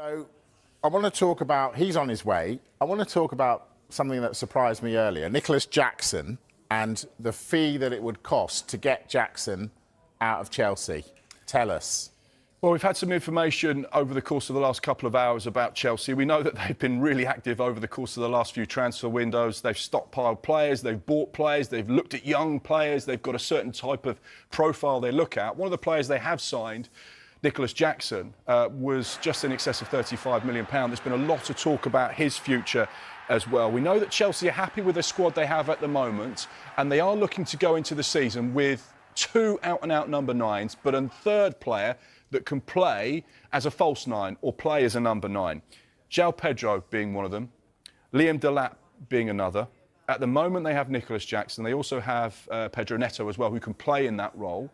So I want to talk about, he's on his way. I want to talk about something that surprised me earlier, Nicholas Jackson and the fee that it would cost to get Jackson out of Chelsea. Tell us. Well, we've had some information over the course of the last couple of hours about Chelsea. We know that they've been really active over the course of the last few transfer windows. They've stockpiled players, they've bought players, they've looked at young players, they've got a certain type of profile they look at. One of the players they have signed, Nicholas Jackson, was just in excess of £35 million. There's been a lot of talk about his future as well. We know that Chelsea are happy with the squad they have at the moment, and they are looking to go into the season with two out-and-out number nines, but a third player that can play as a false nine or play as a number nine. João Pedro being one of them, Liam Delap being another. At the moment, they have Nicholas Jackson. They also have Pedro Neto as well, who can play in that role.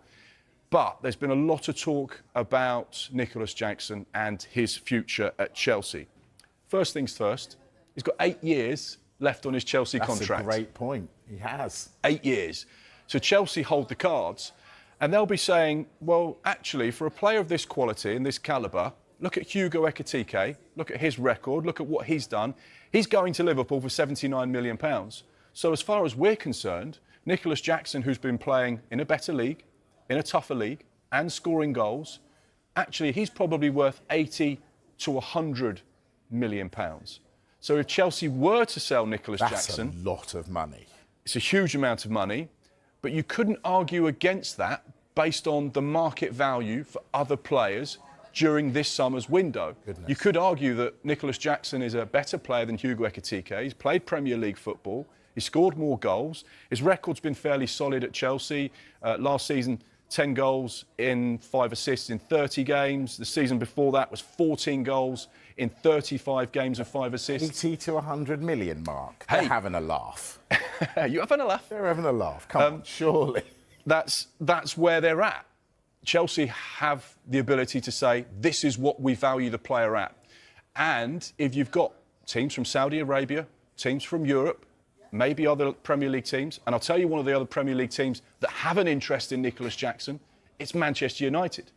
But there's been a lot of talk about Nicholas Jackson and his future at Chelsea. First things first, he's got 8 years left on his Chelsea contract. That's a great point. He has. 8 years. So Chelsea hold the cards. And they'll be saying, well, actually, for a player of this quality and this calibre, look at 𝗕𝗥𝗢𝗣𝗥, look at his record, look at what he's done. He's going to Liverpool for £79 million. So as far as we're concerned, Nicholas Jackson, who's been playing in a better league, in a tougher league, and scoring goals, actually, he's probably worth £80 to £100 million. So if Chelsea were to sell Nicholas Jackson... That's a lot of money. It's a huge amount of money. But you couldn't argue against that based on the market value for other players during this summer's window. Goodness. You could argue that Nicholas Jackson is a better player than 𝗕𝗥𝗢𝗣𝗥. He's played Premier League football. He's scored more goals. His record's been fairly solid at Chelsea. Last season, 10 goals in 5 assists in 30 games. The season before that was 14 goals in 35 games and 5 assists. 80 to 100 million, Mark. Hey. They're having a laugh. You having a laugh? They're having a laugh. Come on, surely. That's where they're at. Chelsea have the ability to say, this is what we value the player at. And if you've got teams from Saudi Arabia, teams from Europe, maybe other Premier League teams, and I'll tell you one of the other Premier League teams that have an interest in Nicholas Jackson, it's Manchester United.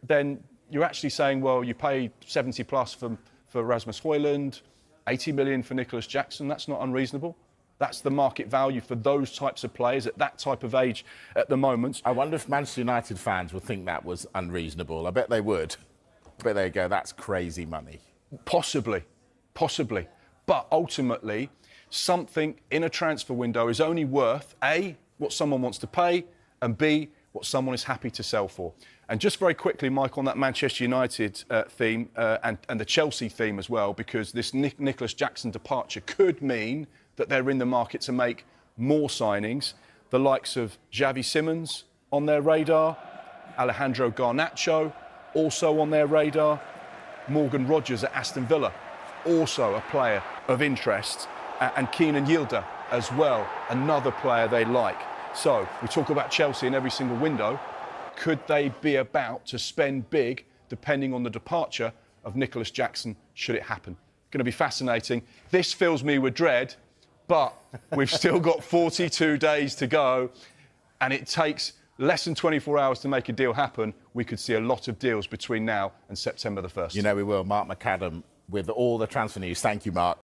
Then you're actually saying, well, you pay 70 plus for Rasmus Højlund, 80 million for Nicholas Jackson. That's not unreasonable. That's the market value for those types of players at that type of age at the moment. I wonder if Manchester United fans would think that was unreasonable. I bet they would. I bet they'd go, that's crazy money. Possibly. But ultimately, something in a transfer window is only worth, A, what someone wants to pay, and B, what someone is happy to sell for. And just very quickly, Mike, on that Manchester United theme and the Chelsea theme as well, because this Nicholas Jackson departure could mean that they're in the market to make more signings. The likes of Xavi Simons on their radar, Alejandro Garnacho also on their radar, Morgan Rogers at Aston Villa, also a player of interest, and Kenan Yildiz as well, another player they like. So we talk about Chelsea in every single window. Could they be about to spend big, depending on the departure of Nicholas Jackson, should it happen? Going to be fascinating. This fills me with dread, but we've still got 42 days to go, and it takes less than 24 hours to make a deal happen. We could see a lot of deals between now and September the 1st. You know we will. Mark McAdam with all the transfer news. Thank you, Mark.